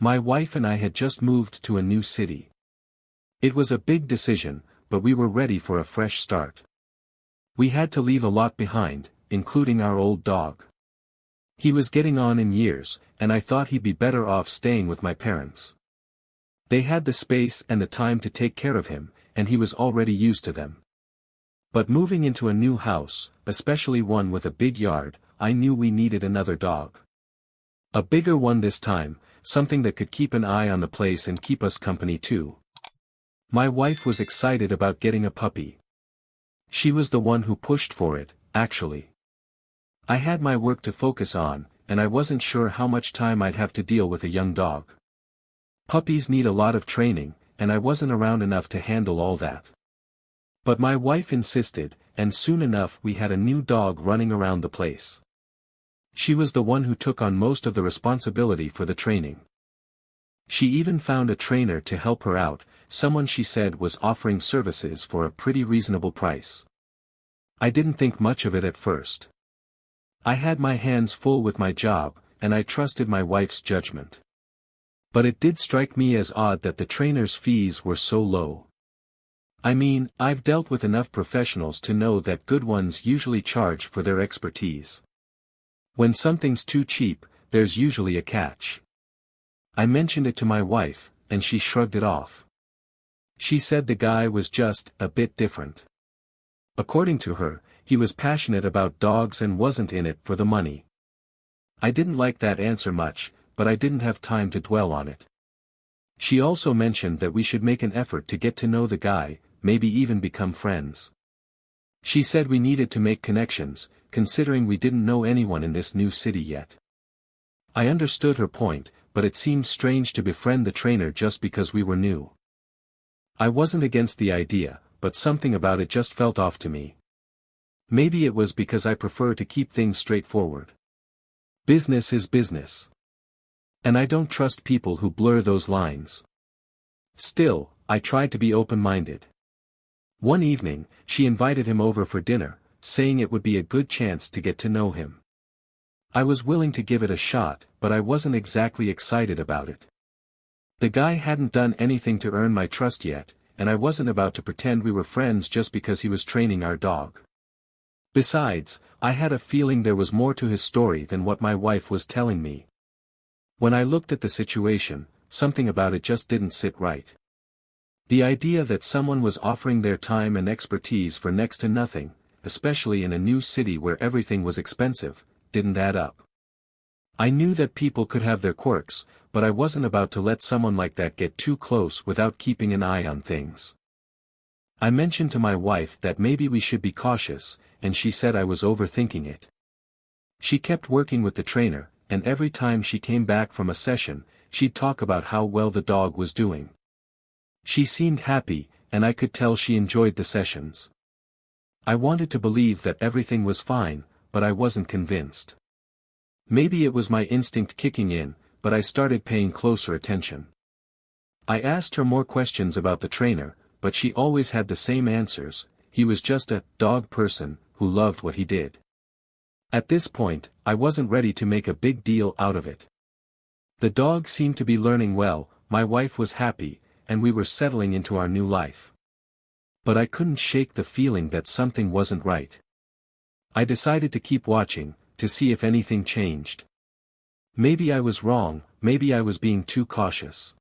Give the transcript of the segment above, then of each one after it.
My wife and I had just moved to a new city. It was a big decision, but we were ready for a fresh start. We had to leave a lot behind, including our old dog. He was getting on in years, and I thought he'd be better off staying with my parents. They had the space and the time to take care of him, and he was already used to them. But moving into a new house, especially one with a big yard, I knew we needed another dog. A bigger one this time, something that could keep an eye on the place and keep us company too. My wife was excited about getting a puppy. She was the one who pushed for it, actually. I had my work to focus on, and I wasn't sure how much time I'd have to deal with a young dog. Puppies need a lot of training, and I wasn't around enough to handle all that. But my wife insisted, and soon enough we had a new dog running around the place. She was the one who took on most of the responsibility for the training. She even found a trainer to help her out, someone she said was offering services for a pretty reasonable price. I didn't think much of it at first. I had my hands full with my job, and I trusted my wife's judgment. But it did strike me as odd that the trainer's fees were so low. I mean, I've dealt with enough professionals to know that good ones usually charge for their expertise. When something's too cheap, there's usually a catch. I mentioned it to my wife, and she shrugged it off. She said the guy was just a bit different. According to her, he was passionate about dogs and wasn't in it for the money. I didn't like that answer much, but I didn't have time to dwell on it. She also mentioned that we should make an effort to get to know the guy, maybe even become friends. She said we needed to make connections, considering we didn't know anyone in this new city yet. I understood her point, but it seemed strange to befriend the trainer just because we were new. I wasn't against the idea, but something about it just felt off to me. Maybe it was because I prefer to keep things straightforward. Business is business. And I don't trust people who blur those lines. Still, I tried to be open-minded. One evening, she invited him over for dinner, saying it would be a good chance to get to know him. I was willing to give it a shot, but I wasn't exactly excited about it. The guy hadn't done anything to earn my trust yet, and I wasn't about to pretend we were friends just because he was training our dog. Besides, I had a feeling there was more to his story than what my wife was telling me. When I looked at the situation, something about it just didn't sit right. The idea that someone was offering their time and expertise for next to nothing, especially in a new city where everything was expensive, didn't add up. I knew that people could have their quirks, but I wasn't about to let someone like that get too close without keeping an eye on things. I mentioned to my wife that maybe we should be cautious, and she said I was overthinking it. She kept working with the trainer, and every time she came back from a session, she'd talk about how well the dog was doing. She seemed happy, and I could tell she enjoyed the sessions. I wanted to believe that everything was fine, but I wasn't convinced. Maybe it was my instinct kicking in, but I started paying closer attention. I asked her more questions about the trainer, but she always had the same answers. He was just a dog person who loved what he did. At this point, I wasn't ready to make a big deal out of it. The dog seemed to be learning well, my wife was happy, and we were settling into our new life. But I couldn't shake the feeling that something wasn't right. I decided to keep watching, to see if anything changed. Maybe I was wrong, maybe I was being too cautious.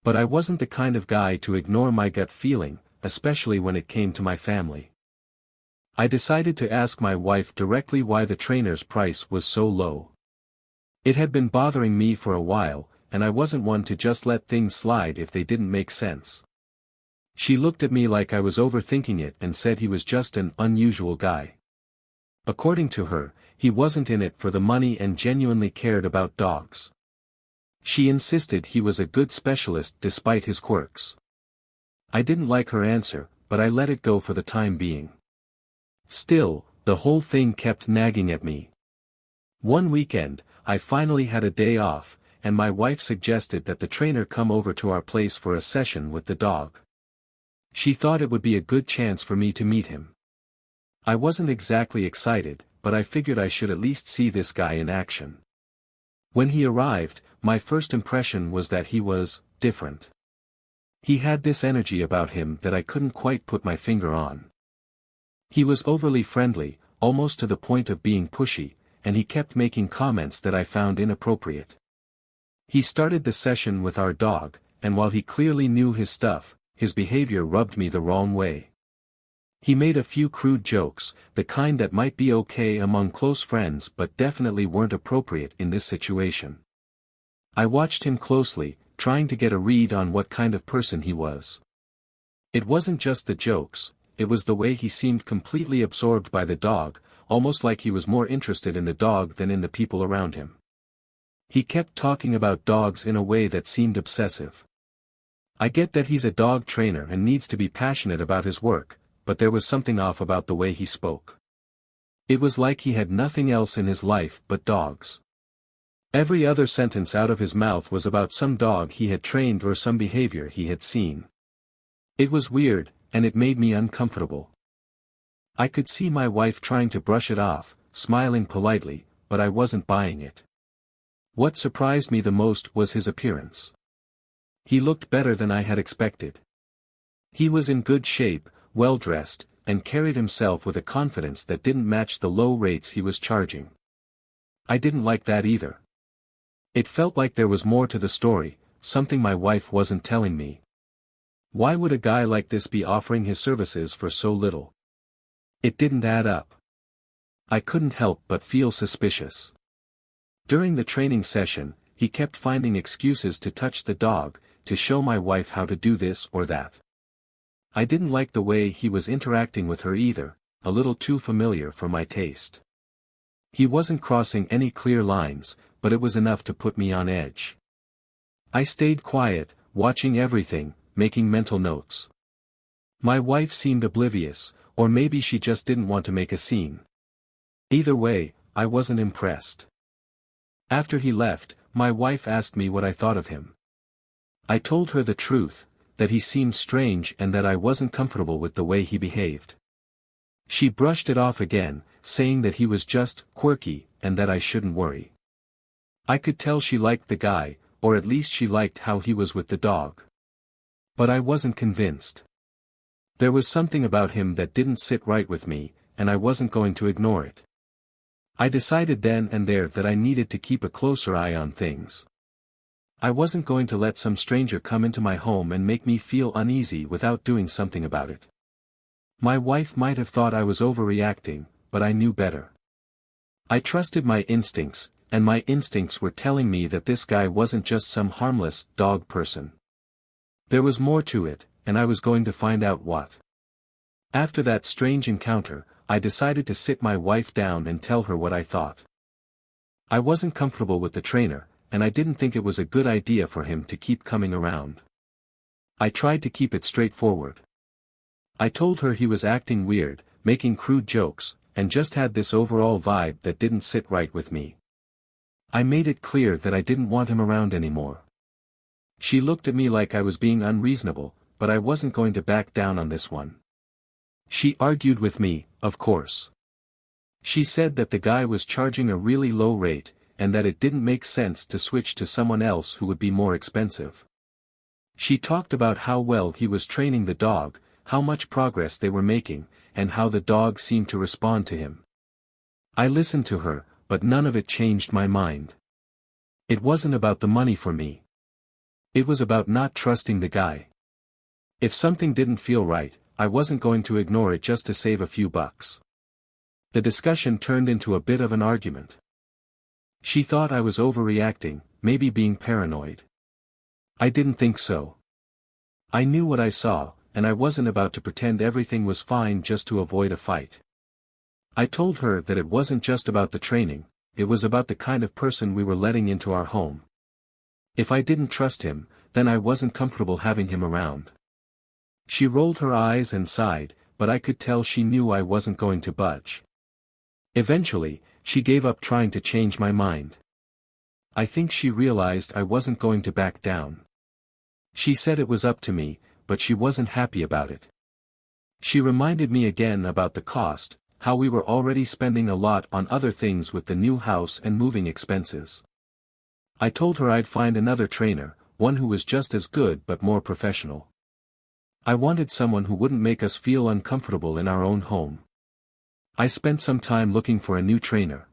But I wasn't the kind of guy to ignore my gut feeling, especially when it came to my family. I decided to ask my wife directly why the trainer's price was so low. It had been bothering me for a while, and I wasn't one to just let things slide if they didn't make sense. She looked at me like I was overthinking it and said he was just an unusual guy. According to her, he wasn't in it for the money and genuinely cared about dogs. She insisted he was a good specialist despite his quirks. I didn't like her answer, but I let it go for the time being. Still, the whole thing kept nagging at me. One weekend, I finally had a day off, and my wife suggested that the trainer come over to our place for a session with the dog. She thought it would be a good chance for me to meet him. I wasn't exactly excited, but I figured I should at least see this guy in action. When he arrived, my first impression was that he was different. He had this energy about him that I couldn't quite put my finger on. He was overly friendly, almost to the point of being pushy, and he kept making comments that I found inappropriate. He started the session with our dog, and while he clearly knew his stuff, his behavior rubbed me the wrong way. He made a few crude jokes, the kind that might be okay among close friends but definitely weren't appropriate in this situation. I watched him closely, trying to get a read on what kind of person he was. It wasn't just the jokes, it was the way he seemed completely absorbed by the dog, almost like he was more interested in the dog than in the people around him. He kept talking about dogs in a way that seemed obsessive. I get that he's a dog trainer and needs to be passionate about his work, but there was something off about the way he spoke. It was like he had nothing else in his life but dogs. Every other sentence out of his mouth was about some dog he had trained or some behavior he had seen. It was weird, and it made me uncomfortable. I could see my wife trying to brush it off, smiling politely, but I wasn't buying it. What surprised me the most was his appearance. He looked better than I had expected. He was in good shape, well-dressed, and carried himself with a confidence that didn't match the low rates he was charging. I didn't like that either. It felt like there was more to the story, something my wife wasn't telling me. Why would a guy like this be offering his services for so little? It didn't add up. I couldn't help but feel suspicious. During the training session, he kept finding excuses to touch the dog, to show my wife how to do this or that. I didn't like the way he was interacting with her either, a little too familiar for my taste. He wasn't crossing any clear lines, but it was enough to put me on edge. I stayed quiet, watching everything, making mental notes. My wife seemed oblivious, or maybe she just didn't want to make a scene. Either way, I wasn't impressed. After he left, my wife asked me what I thought of him. I told her the truth, that he seemed strange and that I wasn't comfortable with the way he behaved. She brushed it off again, saying that he was just quirky and that I shouldn't worry. I could tell she liked the guy, or at least she liked how he was with the dog. But I wasn't convinced. There was something about him that didn't sit right with me, and I wasn't going to ignore it. I decided then and there that I needed to keep a closer eye on things. I wasn't going to let some stranger come into my home and make me feel uneasy without doing something about it. My wife might have thought I was overreacting, but I knew better. I trusted my instincts, and my instincts were telling me that this guy wasn't just some harmless dog person. There was more to it, and I was going to find out what. After that strange encounter, I decided to sit my wife down and tell her what I thought. I wasn't comfortable with the trainer, and I didn't think it was a good idea for him to keep coming around. I tried to keep it straightforward. I told her he was acting weird, making crude jokes, and just had this overall vibe that didn't sit right with me. I made it clear that I didn't want him around anymore. She looked at me like I was being unreasonable, but I wasn't going to back down on this one. She argued with me, of course. She said that the guy was charging a really low rate, and that it didn't make sense to switch to someone else who would be more expensive. She talked about how well he was training the dog, how much progress they were making, and how the dog seemed to respond to him. I listened to her, but none of it changed my mind. It wasn't about the money for me. It was about not trusting the guy. If something didn't feel right, I wasn't going to ignore it just to save a few bucks. The discussion turned into a bit of an argument. She thought I was overreacting, maybe being paranoid. I didn't think so. I knew what I saw, and I wasn't about to pretend everything was fine just to avoid a fight. I told her that it wasn't just about the training, it was about the kind of person we were letting into our home. If I didn't trust him, then I wasn't comfortable having him around. She rolled her eyes and sighed, but I could tell she knew I wasn't going to budge. Eventually, she gave up trying to change my mind. I think she realized I wasn't going to back down. She said it was up to me, but she wasn't happy about it. She reminded me again about the cost, how we were already spending a lot on other things with the new house and moving expenses. I told her I'd find another trainer, one who was just as good but more professional. I wanted someone who wouldn't make us feel uncomfortable in our own home. I spent some time looking for a new trainer.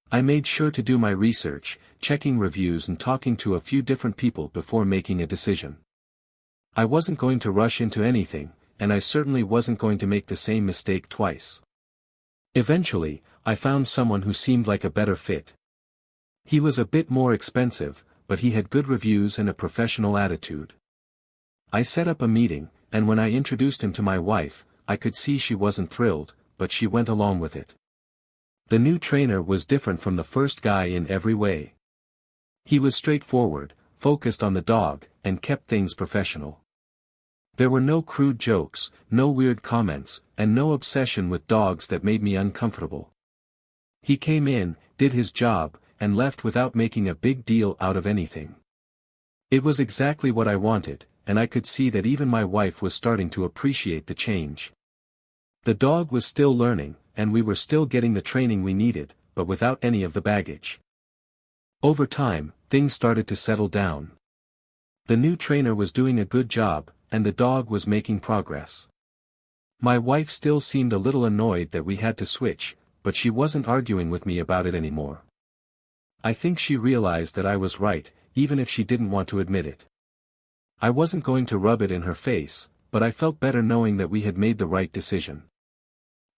I made sure to do my research, checking reviews and talking to a few different people before making a decision. I wasn't going to rush into anything, and I certainly wasn't going to make the same mistake twice. Eventually, I found someone who seemed like a better fit. He was a bit more expensive, but he had good reviews and a professional attitude. I set up a meeting, and when I introduced him to my wife, I could see she wasn't thrilled, but she went along with it. The new trainer was different from the first guy in every way. He was straightforward, focused on the dog, and kept things professional. There were no crude jokes, no weird comments, and no obsession with dogs that made me uncomfortable. He came in, did his job, and left without making a big deal out of anything. It was exactly what I wanted, and I could see that even my wife was starting to appreciate the change. The dog was still learning, and we were still getting the training we needed, but without any of the baggage. Over time, things started to settle down. The new trainer was doing a good job, and the dog was making progress. My wife still seemed a little annoyed that we had to switch, but she wasn't arguing with me about it anymore. I think she realized that I was right, even if she didn't want to admit it. I wasn't going to rub it in her face, but I felt better knowing that we had made the right decision.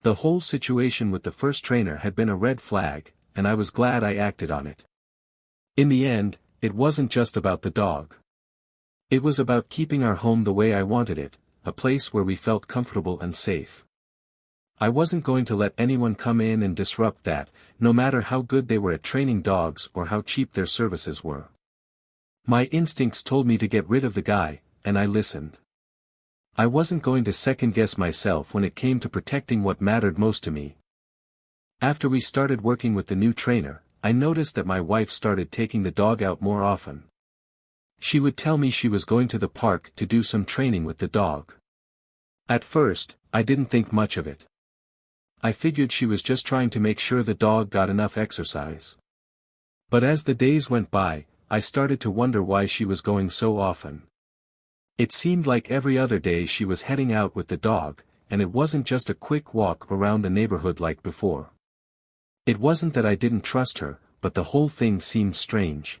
The whole situation with the first trainer had been a red flag, and I was glad I acted on it. In the end, it wasn't just about the dog. It was about keeping our home the way I wanted it, a place where we felt comfortable and safe. I wasn't going to let anyone come in and disrupt that, no matter how good they were at training dogs or how cheap their services were. My instincts told me to get rid of the guy, and I listened. I wasn't going to second-guess myself when it came to protecting what mattered most to me. After we started working with the new trainer, I noticed that my wife started taking the dog out more often. She would tell me she was going to the park to do some training with the dog. At first, I didn't think much of it. I figured she was just trying to make sure the dog got enough exercise. But as the days went by, I started to wonder why she was going so often. It seemed like every other day she was heading out with the dog, and it wasn't just a quick walk around the neighborhood like before. It wasn't that I didn't trust her, but the whole thing seemed strange.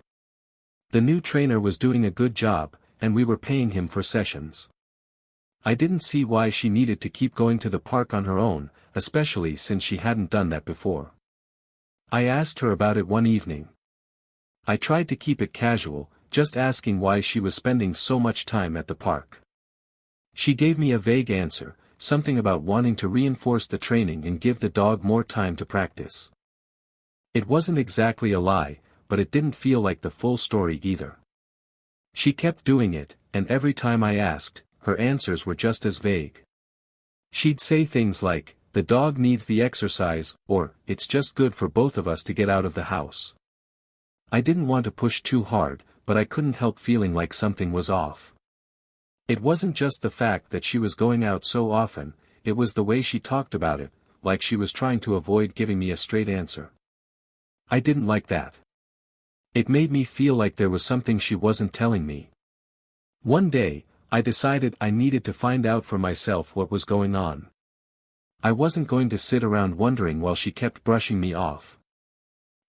The new trainer was doing a good job, and we were paying him for sessions. I didn't see why she needed to keep going to the park on her own, especially since she hadn't done that before. I asked her about it one evening. I tried to keep it casual, just asking why she was spending so much time at the park. She gave me a vague answer, something about wanting to reinforce the training and give the dog more time to practice. It wasn't exactly a lie, but it didn't feel like the full story either. She kept doing it, and every time I asked, her answers were just as vague. She'd say things like, "The dog needs the exercise," or, "It's just good for both of us to get out of the house." I didn't want to push too hard, but I couldn't help feeling like something was off. It wasn't just the fact that she was going out so often, it was the way she talked about it, like she was trying to avoid giving me a straight answer. I didn't like that. It made me feel like there was something she wasn't telling me. One day, I decided I needed to find out for myself what was going on. I wasn't going to sit around wondering while she kept brushing me off.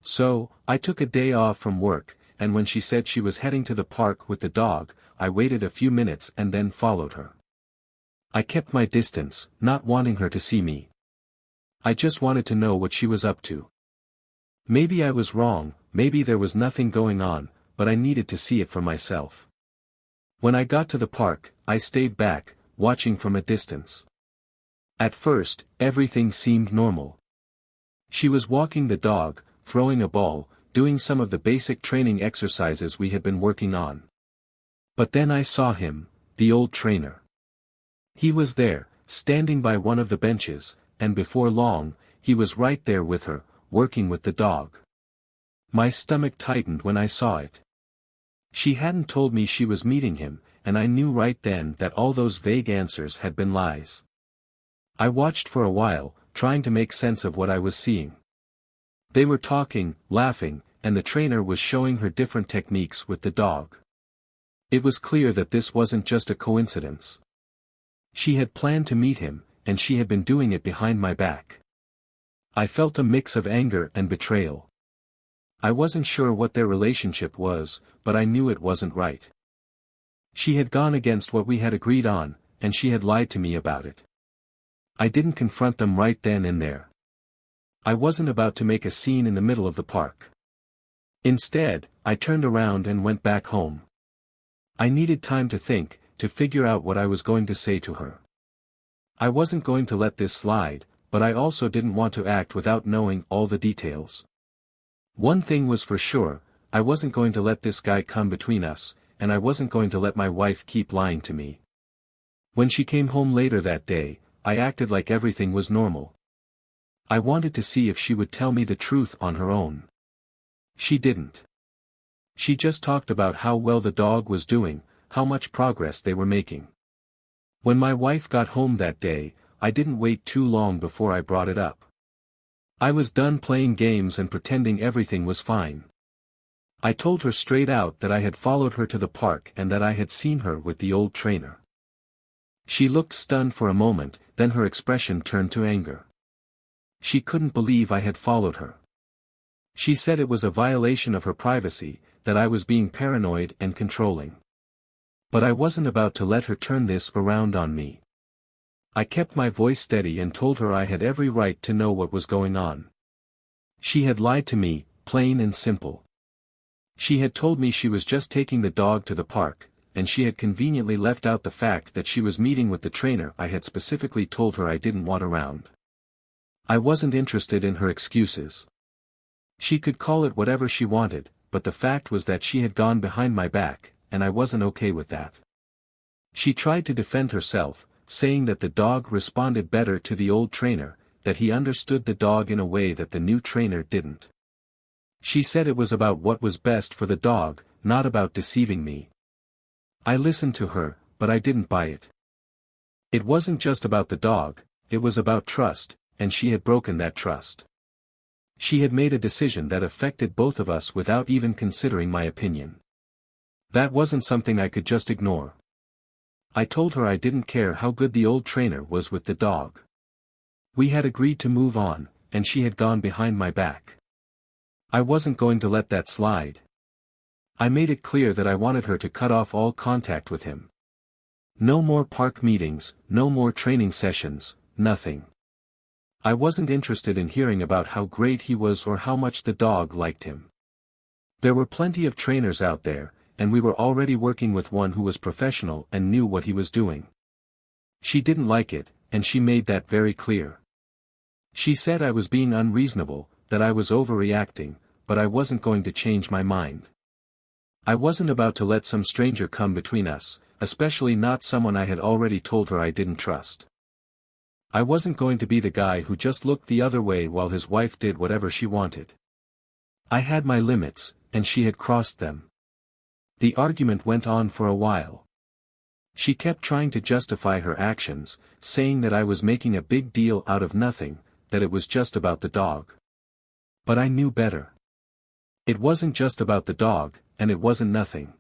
So, I took a day off from work, and when she said she was heading to the park with the dog, I waited a few minutes and then followed her. I kept my distance, not wanting her to see me. I just wanted to know what she was up to. Maybe I was wrong, maybe there was nothing going on, but I needed to see it for myself. When I got to the park, I stayed back, watching from a distance. At first, everything seemed normal. She was walking the dog, throwing a ball, doing some of the basic training exercises we had been working on. But then I saw him, the old trainer. He was there, standing by one of the benches, and before long, he was right there with her, working with the dog. My stomach tightened when I saw it. She hadn't told me she was meeting him, and I knew right then that all those vague answers had been lies. I watched for a while, trying to make sense of what I was seeing. They were talking, laughing, and the trainer was showing her different techniques with the dog. It was clear that this wasn't just a coincidence. She had planned to meet him, and she had been doing it behind my back. I felt a mix of anger and betrayal. I wasn't sure what their relationship was, but I knew it wasn't right. She had gone against what we had agreed on, and she had lied to me about it. I didn't confront them right then and there. I wasn't about to make a scene in the middle of the park. Instead, I turned around and went back home. I needed time to think, to figure out what I was going to say to her. I wasn't going to let this slide, but I also didn't want to act without knowing all the details. One thing was for sure, I wasn't going to let this guy come between us, and I wasn't going to let my wife keep lying to me. When she came home later that day, I acted like everything was normal. I wanted to see if she would tell me the truth on her own. She didn't. She just talked about how well the dog was doing, how much progress they were making. When my wife got home that day, I didn't wait too long before I brought it up. I was done playing games and pretending everything was fine. I told her straight out that I had followed her to the park and that I had seen her with the old trainer. She looked stunned for a moment, then her expression turned to anger. She couldn't believe I had followed her. She said it was a violation of her privacy, that I was being paranoid and controlling. But I wasn't about to let her turn this around on me. I kept my voice steady and told her I had every right to know what was going on. She had lied to me, plain and simple. She had told me she was just taking the dog to the park, and she had conveniently left out the fact that she was meeting with the trainer I had specifically told her I didn't want around. I wasn't interested in her excuses. She could call it whatever she wanted, but the fact was that she had gone behind my back, and I wasn't okay with that. She tried to defend herself, saying that the dog responded better to the old trainer, that he understood the dog in a way that the new trainer didn't. She said it was about what was best for the dog, not about deceiving me. I listened to her, but I didn't buy it. It wasn't just about the dog, it was about trust, and she had broken that trust. She had made a decision that affected both of us without even considering my opinion. That wasn't something I could just ignore. I told her I didn't care how good the old trainer was with the dog. We had agreed to move on, and she had gone behind my back. I wasn't going to let that slide. I made it clear that I wanted her to cut off all contact with him. No more park meetings, no more training sessions, nothing. I wasn't interested in hearing about how great he was or how much the dog liked him. There were plenty of trainers out there, and we were already working with one who was professional and knew what he was doing. She didn't like it, and she made that very clear. She said I was being unreasonable, that I was overreacting, but I wasn't going to change my mind. I wasn't about to let some stranger come between us, especially not someone I had already told her I didn't trust. I wasn't going to be the guy who just looked the other way while his wife did whatever she wanted. I had my limits, and she had crossed them. The argument went on for a while. She kept trying to justify her actions, saying that I was making a big deal out of nothing, that it was just about the dog. But I knew better. It wasn't just about the dog, and it wasn't nothing.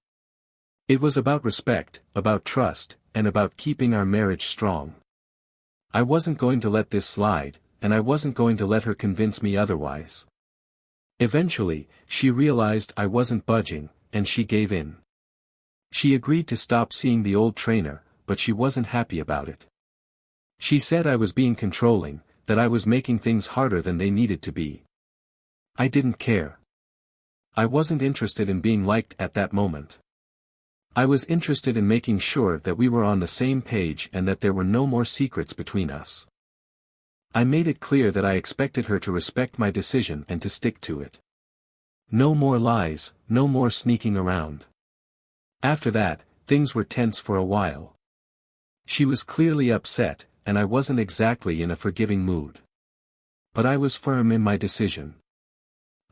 It was about respect, about trust, and about keeping our marriage strong. I wasn't going to let this slide, and I wasn't going to let her convince me otherwise. Eventually, she realized I wasn't budging, and she gave in. She agreed to stop seeing the old trainer, but she wasn't happy about it. She said I was being controlling, that I was making things harder than they needed to be. I didn't care. I wasn't interested in being liked at that moment. I was interested in making sure that we were on the same page and that there were no more secrets between us. I made it clear that I expected her to respect my decision and to stick to it. No more lies, no more sneaking around. After that, things were tense for a while. She was clearly upset, and I wasn't exactly in a forgiving mood. But I was firm in my decision.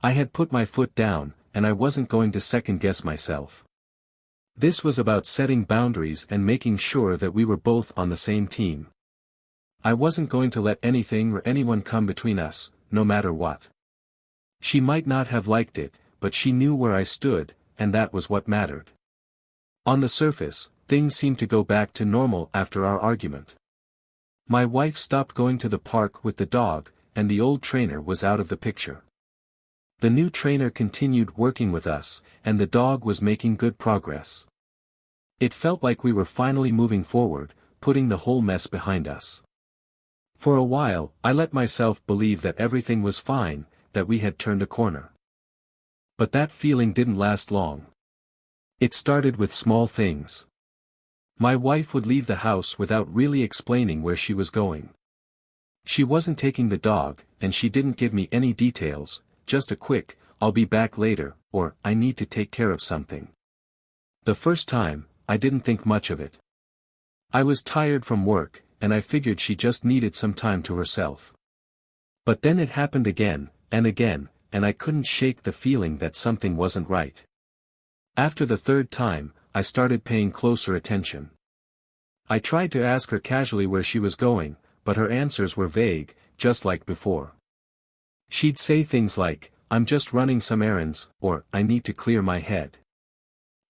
I had put my foot down, and I wasn't going to second-guess myself. This was about setting boundaries and making sure that we were both on the same team. I wasn't going to let anything or anyone come between us, no matter what. She might not have liked it, but she knew where I stood, and that was what mattered. On the surface, things seemed to go back to normal after our argument. My wife stopped going to the park with the dog, and the old trainer was out of the picture. The new trainer continued working with us, and the dog was making good progress. It felt like we were finally moving forward, putting the whole mess behind us. For a while, I let myself believe that everything was fine, that we had turned a corner. But that feeling didn't last long. It started with small things. My wife would leave the house without really explaining where she was going. She wasn't taking the dog, and she didn't give me any details, just a quick, "I'll be back later," or "I need to take care of something." The first time, I didn't think much of it. I was tired from work, and I figured she just needed some time to herself. But then it happened again, and I couldn't shake the feeling that something wasn't right. After the third time, I started paying closer attention. I tried to ask her casually where she was going, but her answers were vague, just like before. She'd say things like, "I'm just running some errands," or "I need to clear my head."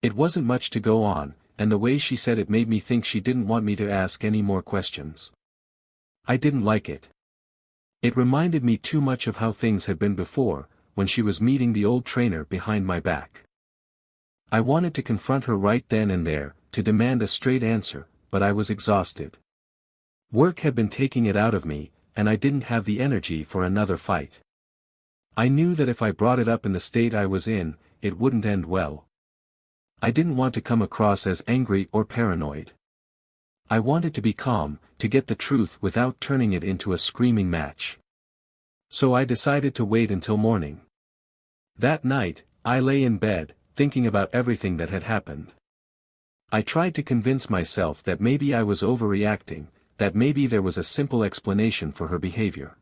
It wasn't much to go on, and the way she said it made me think she didn't want me to ask any more questions. I didn't like it. It reminded me too much of how things had been before, when she was meeting the old trainer behind my back. I wanted to confront her right then and there, to demand a straight answer, but I was exhausted. Work had been taking it out of me, and I didn't have the energy for another fight. I knew that if I brought it up in the state I was in, it wouldn't end well. I didn't want to come across as angry or paranoid. I wanted to be calm, to get the truth without turning it into a screaming match. So I decided to wait until morning. That night, I lay in bed, thinking about everything that had happened. I tried to convince myself that maybe I was overreacting, that maybe there was a simple explanation for her behavior.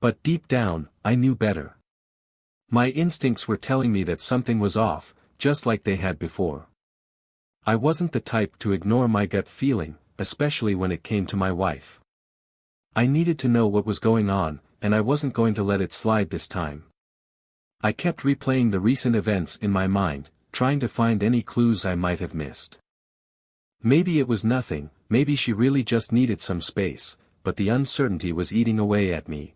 But deep down, I knew better. My instincts were telling me that something was off, just like they had before. I wasn't the type to ignore my gut feeling, especially when it came to my wife. I needed to know what was going on, and I wasn't going to let it slide this time. I kept replaying the recent events in my mind, trying to find any clues I might have missed. Maybe it was nothing, maybe she really just needed some space, but the uncertainty was eating away at me.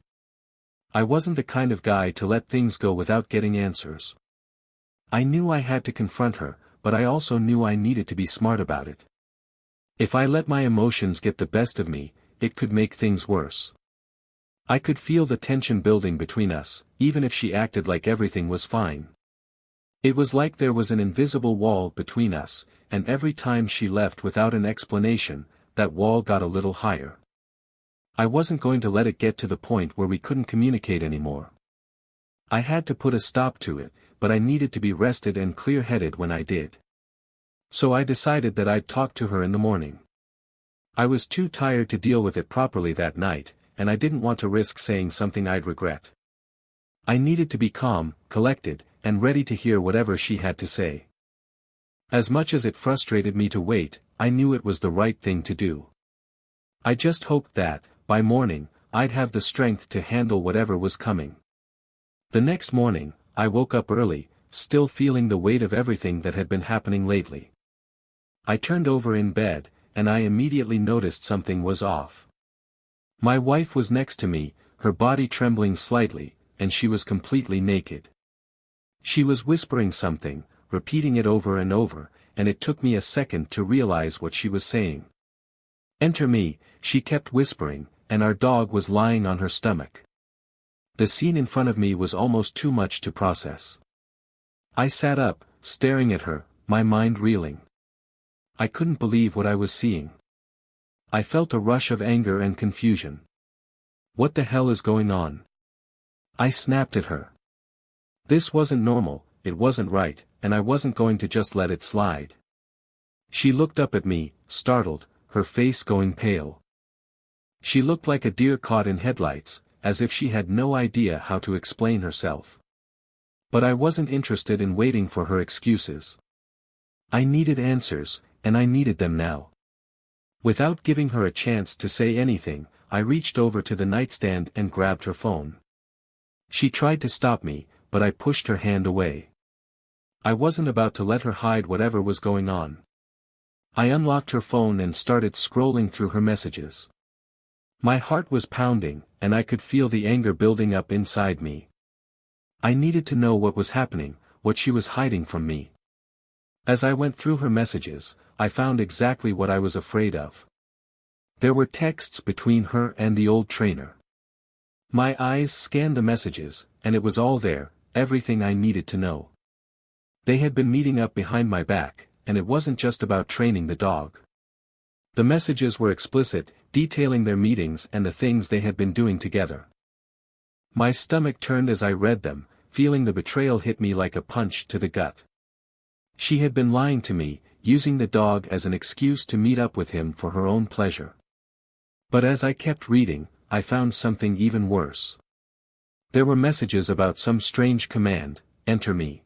I wasn't the kind of guy to let things go without getting answers. I knew I had to confront her, but I also knew I needed to be smart about it. If I let my emotions get the best of me, it could make things worse. I could feel the tension building between us, even if she acted like everything was fine. It was like there was an invisible wall between us, and every time she left without an explanation, that wall got a little higher. I wasn't going to let it get to the point where we couldn't communicate anymore. I had to put a stop to it, but I needed to be rested and clear-headed when I did. So I decided that I'd talk to her in the morning. I was too tired to deal with it properly that night, and I didn't want to risk saying something I'd regret. I needed to be calm, collected, and ready to hear whatever she had to say. As much as it frustrated me to wait, I knew it was the right thing to do. I just hoped that, by morning, I'd have the strength to handle whatever was coming. The next morning, I woke up early, still feeling the weight of everything that had been happening lately. I turned over in bed, and I immediately noticed something was off. My wife was next to me, her body trembling slightly, and she was completely naked. She was whispering something, repeating it over and over, and it took me a second to realize what she was saying. "Enter me," she kept whispering, and our dog was lying on her stomach. The scene in front of me was almost too much to process. I sat up, staring at her, my mind reeling. I couldn't believe what I was seeing. I felt a rush of anger and confusion. What the hell is going on? I snapped at her. This wasn't normal, it wasn't right, and I wasn't going to just let it slide. She looked up at me, startled, her face going pale. She looked like a deer caught in headlights, as if she had no idea how to explain herself. But I wasn't interested in waiting for her excuses. I needed answers, and I needed them now. Without giving her a chance to say anything, I reached over to the nightstand and grabbed her phone. She tried to stop me, but I pushed her hand away. I wasn't about to let her hide whatever was going on. I unlocked her phone and started scrolling through her messages. My heart was pounding, and I could feel the anger building up inside me. I needed to know what was happening, what she was hiding from me. As I went through her messages, I found exactly what I was afraid of. There were texts between her and the old trainer. My eyes scanned the messages, and it was all there, everything I needed to know. They had been meeting up behind my back, and it wasn't just about training the dog. The messages were explicit, detailing their meetings and the things they had been doing together. My stomach turned as I read them, feeling the betrayal hit me like a punch to the gut. She had been lying to me, using the dog as an excuse to meet up with him for her own pleasure. But as I kept reading, I found something even worse. There were messages about some strange command, enter me.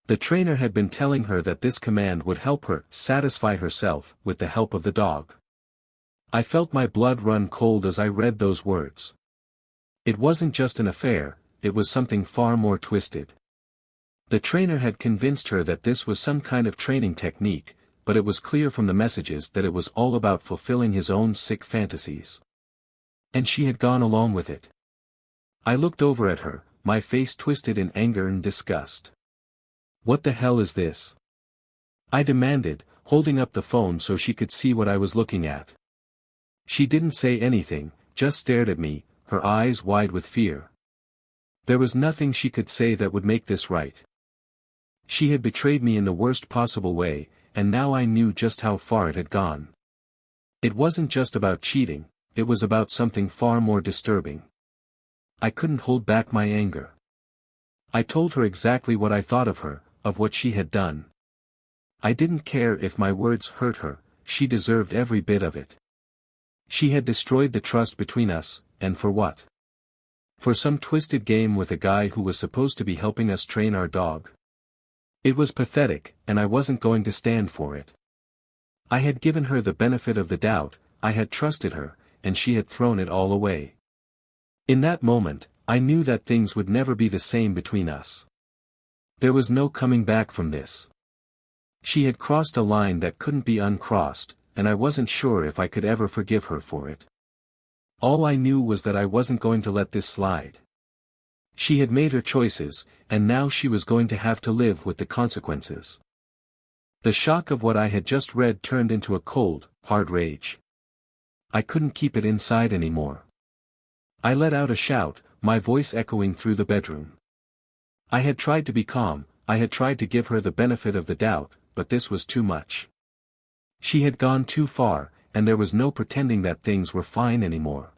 The trainer had been telling her that this command would help her satisfy herself with the help of the dog. I felt my blood run cold as I read those words. It wasn't just an affair, it was something far more twisted. The trainer had convinced her that this was some kind of training technique, but it was clear from the messages that it was all about fulfilling his own sick fantasies. And she had gone along with it. I looked over at her, my face twisted in anger and disgust. What the hell is this? I demanded, holding up the phone so she could see what I was looking at. She didn't say anything, just stared at me, her eyes wide with fear. There was nothing she could say that would make this right. She had betrayed me in the worst possible way, and now I knew just how far it had gone. It wasn't just about cheating, it was about something far more disturbing. I couldn't hold back my anger. I told her exactly what I thought of her, of what she had done. I didn't care if my words hurt her, she deserved every bit of it. She had destroyed the trust between us, and for what? For some twisted game with a guy who was supposed to be helping us train our dog. It was pathetic, and I wasn't going to stand for it. I had given her the benefit of the doubt, I had trusted her, and she had thrown it all away. In that moment, I knew that things would never be the same between us. There was no coming back from this. She had crossed a line that couldn't be uncrossed, and I wasn't sure if I could ever forgive her for it. All I knew was that I wasn't going to let this slide. She had made her choices, and now she was going to have to live with the consequences. The shock of what I had just read turned into a cold, hard rage. I couldn't keep it inside anymore. I let out a shout, my voice echoing through the bedroom. I had tried to be calm, I had tried to give her the benefit of the doubt, but this was too much. She had gone too far, and there was no pretending that things were fine anymore.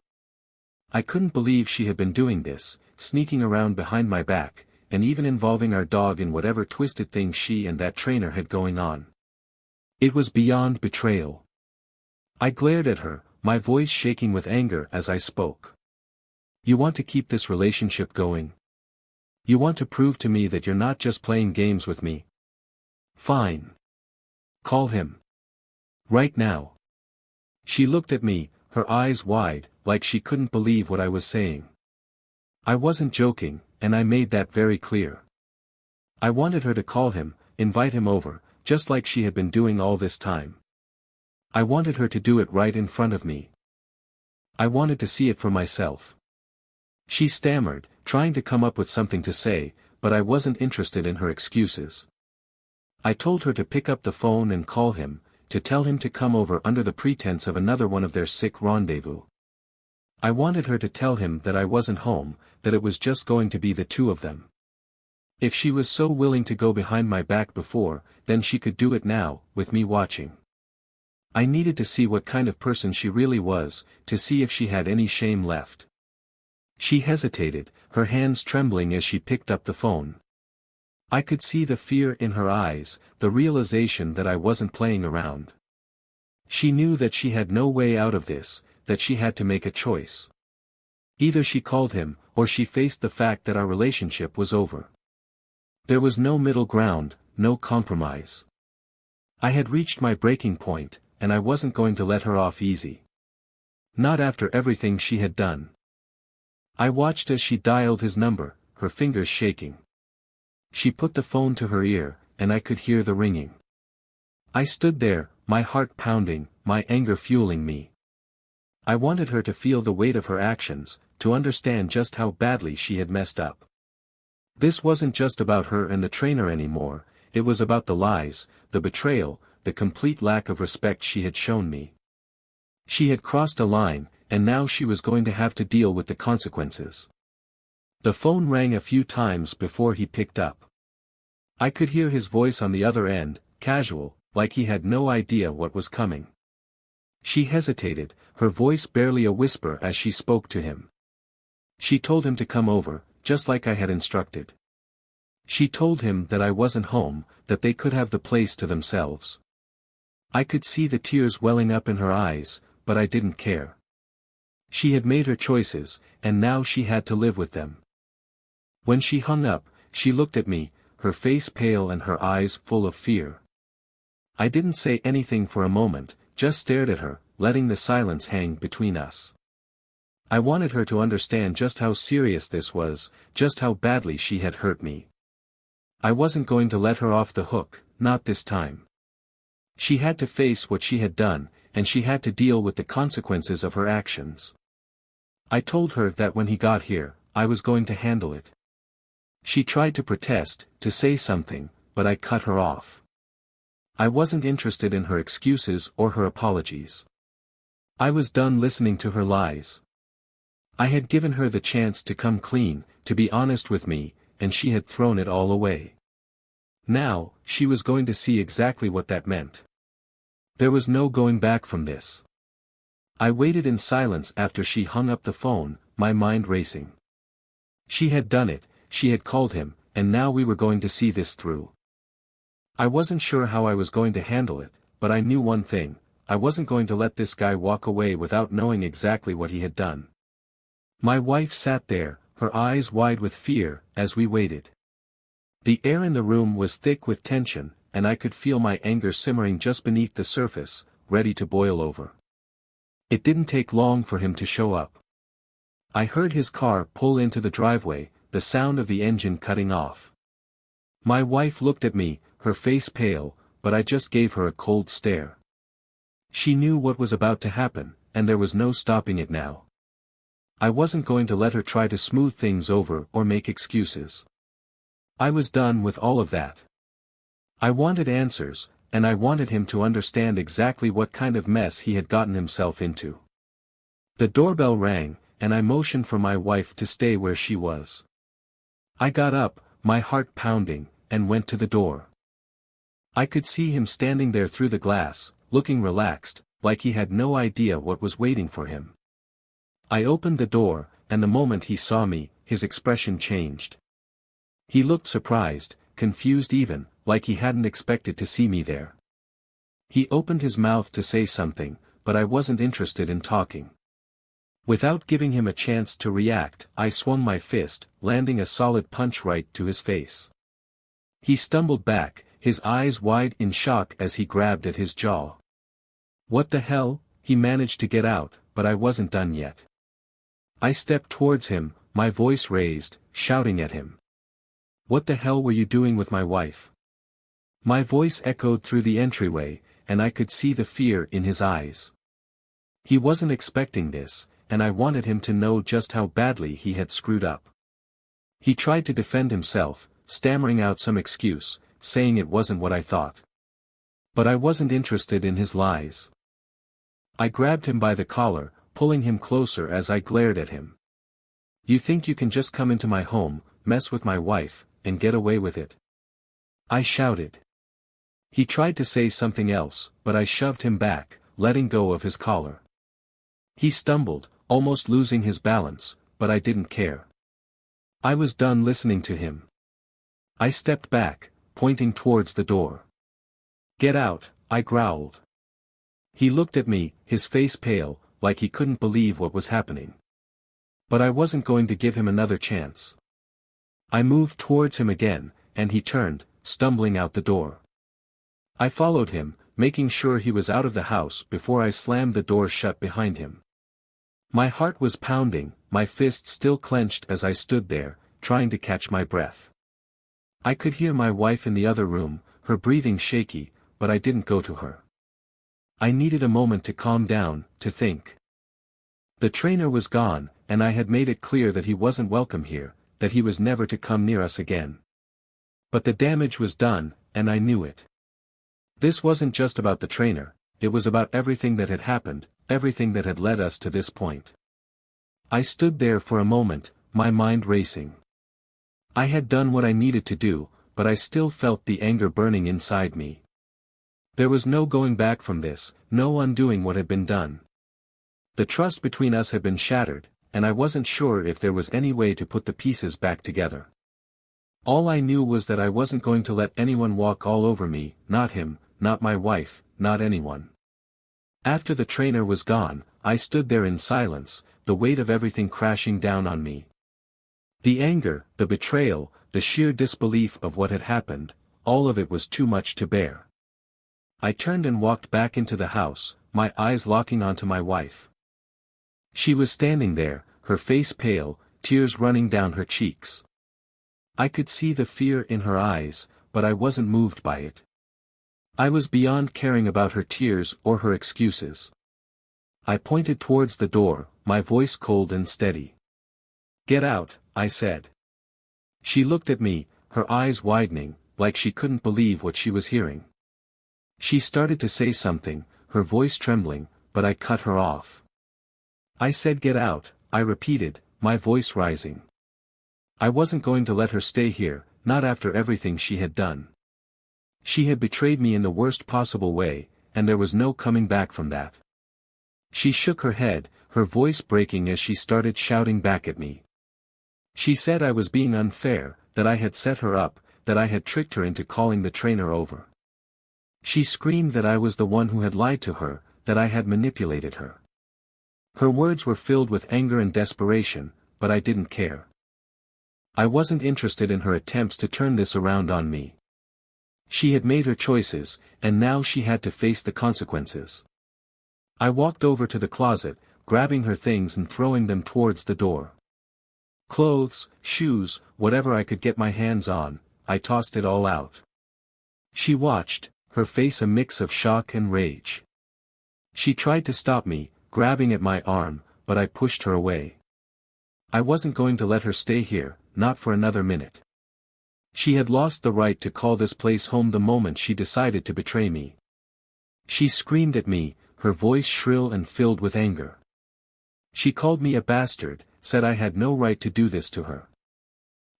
I couldn't believe she had been doing this, sneaking around behind my back, and even involving our dog in whatever twisted thing she and that trainer had going on. It was beyond betrayal. I glared at her, my voice shaking with anger as I spoke. You want to keep this relationship going? You want to prove to me that you're not just playing games with me? Fine. Call him. Right now. She looked at me, her eyes wide, like she couldn't believe what I was saying. I wasn't joking, and I made that very clear. I wanted her to call him, invite him over, just like she had been doing all this time. I wanted her to do it right in front of me. I wanted to see it for myself. She stammered, trying to come up with something to say, but I wasn't interested in her excuses. I told her to pick up the phone and call him, to tell him to come over under the pretense of another one of their sick rendezvous. I wanted her to tell him that I wasn't home, that it was just going to be the two of them. If she was so willing to go behind my back before, then she could do it now, with me watching. I needed to see what kind of person she really was, to see if she had any shame left. She hesitated, her hands trembling as she picked up the phone. I could see the fear in her eyes, the realization that I wasn't playing around. She knew that she had no way out of this, that she had to make a choice. Either she called him, or she faced the fact that our relationship was over. There was no middle ground, no compromise. I had reached my breaking point, and I wasn't going to let her off easy. Not after everything she had done. I watched as she dialed his number, her fingers shaking. She put the phone to her ear, and I could hear the ringing. I stood there, my heart pounding, my anger fueling me. I wanted her to feel the weight of her actions, to understand just how badly she had messed up. This wasn't just about her and the trainer anymore, it was about the lies, the betrayal, the complete lack of respect she had shown me. She had crossed a line, and now she was going to have to deal with the consequences. The phone rang a few times before he picked up. I could hear his voice on the other end, casual, like he had no idea what was coming. She hesitated, her voice barely a whisper as she spoke to him. She told him to come over, just like I had instructed. She told him that I wasn't home, that they could have the place to themselves. I could see the tears welling up in her eyes, but I didn't care. She had made her choices, and now she had to live with them. When she hung up, she looked at me, her face pale and her eyes full of fear. I didn't say anything for a moment, just stared at her, letting the silence hang between us. I wanted her to understand just how serious this was, just how badly she had hurt me. I wasn't going to let her off the hook, not this time. She had to face what she had done, and she had to deal with the consequences of her actions. I told her that when he got here, I was going to handle it. She tried to protest, to say something, but I cut her off. I wasn't interested in her excuses or her apologies. I was done listening to her lies. I had given her the chance to come clean, to be honest with me, and she had thrown it all away. Now, she was going to see exactly what that meant. There was no going back from this. I waited in silence after she hung up the phone, my mind racing. She had done it, she had called him, and now we were going to see this through. I wasn't sure how I was going to handle it, but I knew one thing, I wasn't going to let this guy walk away without knowing exactly what he had done. My wife sat there, her eyes wide with fear, as we waited. The air in the room was thick with tension, and I could feel my anger simmering just beneath the surface, ready to boil over. It didn't take long for him to show up. I heard his car pull into the driveway, the sound of the engine cutting off. My wife looked at me, her face pale, but I just gave her a cold stare. She knew what was about to happen, and there was no stopping it now. I wasn't going to let her try to smooth things over or make excuses. I was done with all of that. I wanted answers, and I wanted him to understand exactly what kind of mess he had gotten himself into. The doorbell rang, and I motioned for my wife to stay where she was. I got up, my heart pounding, and went to the door. I could see him standing there through the glass, looking relaxed, like he had no idea what was waiting for him. I opened the door, and the moment he saw me, his expression changed. He looked surprised, confused even, like he hadn't expected to see me there. He opened his mouth to say something, but I wasn't interested in talking. Without giving him a chance to react, I swung my fist, landing a solid punch right to his face. He stumbled back, his eyes wide in shock as he grabbed at his jaw. "What the hell?" he managed to get out, but I wasn't done yet. I stepped towards him, my voice raised, shouting at him. "What the hell were you doing with my wife?" My voice echoed through the entryway, and I could see the fear in his eyes. He wasn't expecting this, and I wanted him to know just how badly he had screwed up. He tried to defend himself, stammering out some excuse, saying it wasn't what I thought. But I wasn't interested in his lies. I grabbed him by the collar, pulling him closer as I glared at him. "You think you can just come into my home, mess with my wife, and get away with it?" I shouted. He tried to say something else, but I shoved him back, letting go of his collar. He stumbled, almost losing his balance, but I didn't care. I was done listening to him. I stepped back, pointing towards the door. "Get out," I growled. He looked at me, his face pale, like he couldn't believe what was happening. But I wasn't going to give him another chance. I moved towards him again, and he turned, stumbling out the door. I followed him, making sure he was out of the house before I slammed the door shut behind him. My heart was pounding, my fists still clenched as I stood there, trying to catch my breath. I could hear my wife in the other room, her breathing shaky, but I didn't go to her. I needed a moment to calm down, to think. The trainer was gone, and I had made it clear that he wasn't welcome here, that he was never to come near us again. But the damage was done, and I knew it. This wasn't just about the trainer, it was about everything that had happened, everything that had led us to this point. I stood there for a moment, my mind racing. I had done what I needed to do, but I still felt the anger burning inside me. There was no going back from this, no undoing what had been done. The trust between us had been shattered, and I wasn't sure if there was any way to put the pieces back together. All I knew was that I wasn't going to let anyone walk all over me, not him, not my wife, not anyone. After the trainer was gone, I stood there in silence, the weight of everything crashing down on me. The anger, the betrayal, the sheer disbelief of what had happened, all of it was too much to bear. I turned and walked back into the house, my eyes locking onto my wife. She was standing there, her face pale, tears running down her cheeks. I could see the fear in her eyes, but I wasn't moved by it. I was beyond caring about her tears or her excuses. I pointed towards the door, my voice cold and steady. "Get out," I said. She looked at me, her eyes widening, like she couldn't believe what she was hearing. She started to say something, her voice trembling, but I cut her off. I said get out, I repeated, my voice rising. I wasn't going to let her stay here, not after everything she had done. She had betrayed me in the worst possible way, and there was no coming back from that. She shook her head, her voice breaking as she started shouting back at me. She said I was being unfair, that I had set her up, that I had tricked her into calling the trainer over. She screamed that I was the one who had lied to her, that I had manipulated her. Her words were filled with anger and desperation, but I didn't care. I wasn't interested in her attempts to turn this around on me. She had made her choices, and now she had to face the consequences. I walked over to the closet, grabbing her things and throwing them towards the door. Clothes, shoes, whatever I could get my hands on, I tossed it all out. She watched, her face a mix of shock and rage. She tried to stop me, grabbing at my arm, but I pushed her away. I wasn't going to let her stay here, not for another minute. She had lost the right to call this place home the moment she decided to betray me. She screamed at me, her voice shrill and filled with anger. She called me a bastard, said I had no right to do this to her.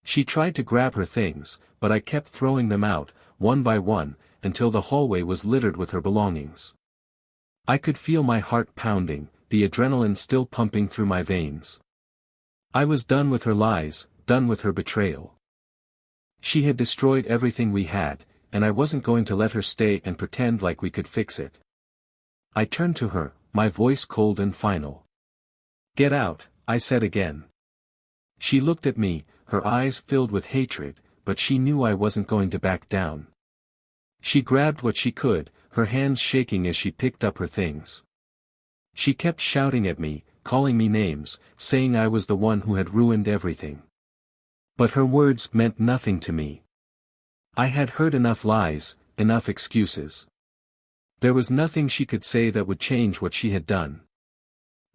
She tried to grab her things, but I kept throwing them out, one by one, until the hallway was littered with her belongings. I could feel my heart pounding, the adrenaline still pumping through my veins. I was done with her lies, done with her betrayal. She had destroyed everything we had, and I wasn't going to let her stay and pretend like we could fix it. I turned to her, my voice cold and final. "Get out," I said again. She looked at me, her eyes filled with hatred, but she knew I wasn't going to back down. She grabbed what she could, her hands shaking as she picked up her things. She kept shouting at me, calling me names, saying I was the one who had ruined everything. But her words meant nothing to me. I had heard enough lies, enough excuses. There was nothing she could say that would change what she had done.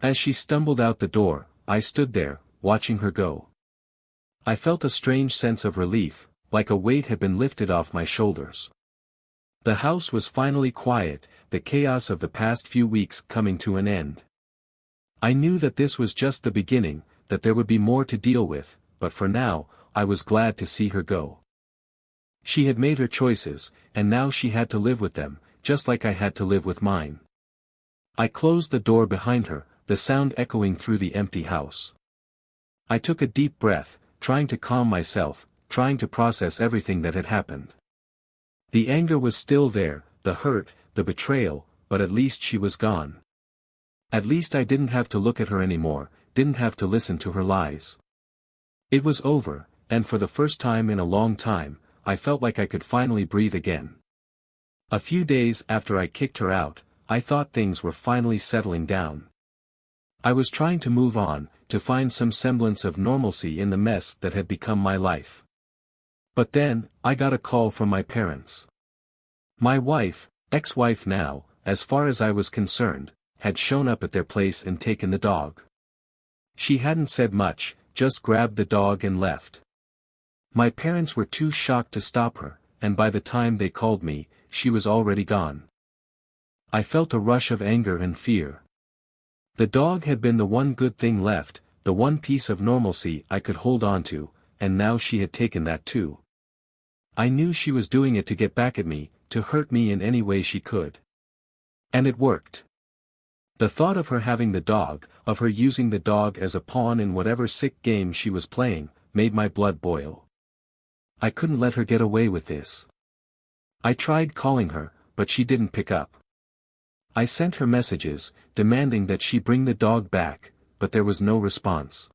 As she stumbled out the door, I stood there, watching her go. I felt a strange sense of relief, like a weight had been lifted off my shoulders. The house was finally quiet, the chaos of the past few weeks coming to an end. I knew that this was just the beginning, that there would be more to deal with, but for now, I was glad to see her go. She had made her choices, and now she had to live with them, just like I had to live with mine. I closed the door behind her, the sound echoing through the empty house. I took a deep breath, trying to calm myself, trying to process everything that had happened. The anger was still there, the hurt, the betrayal, but at least she was gone. At least I didn't have to look at her anymore, didn't have to listen to her lies. It was over, and for the first time in a long time, I felt like I could finally breathe again. A few days after I kicked her out, I thought things were finally settling down. I was trying to move on, to find some semblance of normalcy in the mess that had become my life. But then, I got a call from my parents. My wife, ex-wife now, as far as I was concerned, had shown up at their place and taken the dog. She hadn't said much, just grabbed the dog and left. My parents were too shocked to stop her, and by the time they called me, she was already gone. I felt a rush of anger and fear. The dog had been the one good thing left, the one piece of normalcy I could hold on to, and now she had taken that too. I knew she was doing it to get back at me, to hurt me in any way she could. And it worked. The thought of her having the dog, of her using the dog as a pawn in whatever sick game she was playing, made my blood boil. I couldn't let her get away with this. I tried calling her, but she didn't pick up. I sent her messages, demanding that she bring the dog back, but there was no response.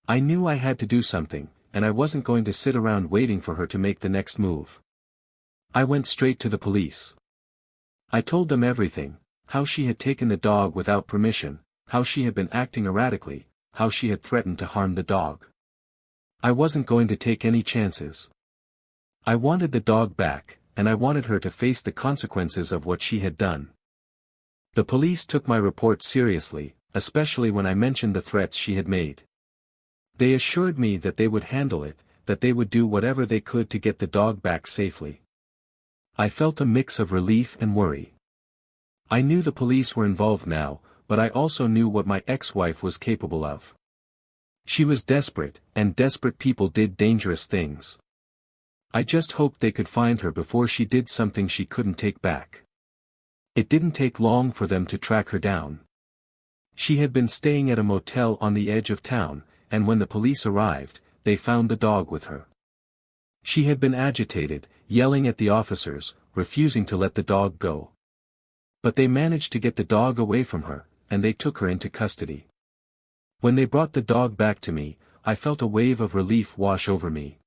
I knew I had to do something, and I wasn't going to sit around waiting for her to make the next move. I went straight to the police. I told them everything, how she had taken the dog without permission, how she had been acting erratically, how she had threatened to harm the dog. I wasn't going to take any chances. I wanted the dog back, and I wanted her to face the consequences of what she had done. The police took my report seriously, especially when I mentioned the threats she had made. They assured me that they would handle it, that they would do whatever they could to get the dog back safely. I felt a mix of relief and worry. I knew the police were involved now, but I also knew what my ex-wife was capable of. She was desperate, and desperate people did dangerous things. I just hoped they could find her before she did something she couldn't take back. It didn't take long for them to track her down. She had been staying at a motel on the edge of town, and when the police arrived, they found the dog with her. She had been agitated, yelling at the officers, refusing to let the dog go. But they managed to get the dog away from her, and they took her into custody. When they brought the dog back to me, I felt a wave of relief wash over me.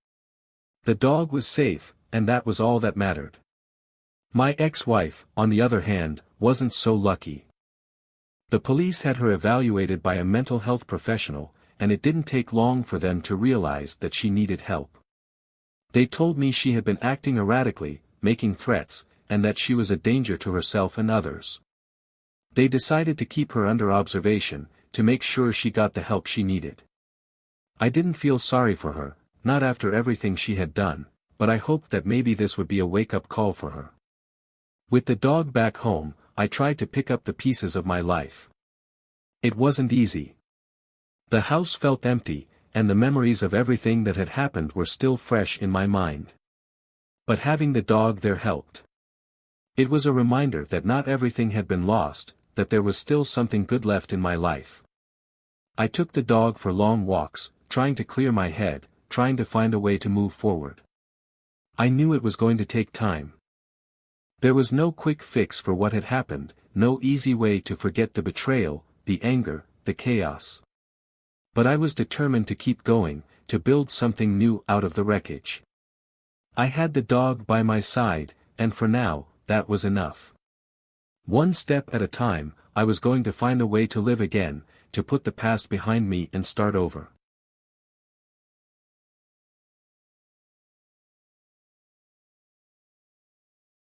The dog was safe, and that was all that mattered. My ex-wife, on the other hand, wasn't so lucky. The police had her evaluated by a mental health professional, and it didn't take long for them to realize that she needed help. They told me she had been acting erratically, making threats, and that she was a danger to herself and others. They decided to keep her under observation, to make sure she got the help she needed. I didn't feel sorry for her, not after everything she had done, but I hoped that maybe this would be a wake-up call for her. With the dog back home, I tried to pick up the pieces of my life. It wasn't easy. The house felt empty, and the memories of everything that had happened were still fresh in my mind. But having the dog there helped. It was a reminder that not everything had been lost, that there was still something good left in my life. I took the dog for long walks, trying to clear my head, trying to find a way to move forward. I knew it was going to take time. There was no quick fix for what had happened, no easy way to forget the betrayal, the anger, the chaos. But I was determined to keep going, to build something new out of the wreckage. I had the dog by my side, and for now, that was enough. One step at a time, I was going to find a way to live again, to put the past behind me and start over.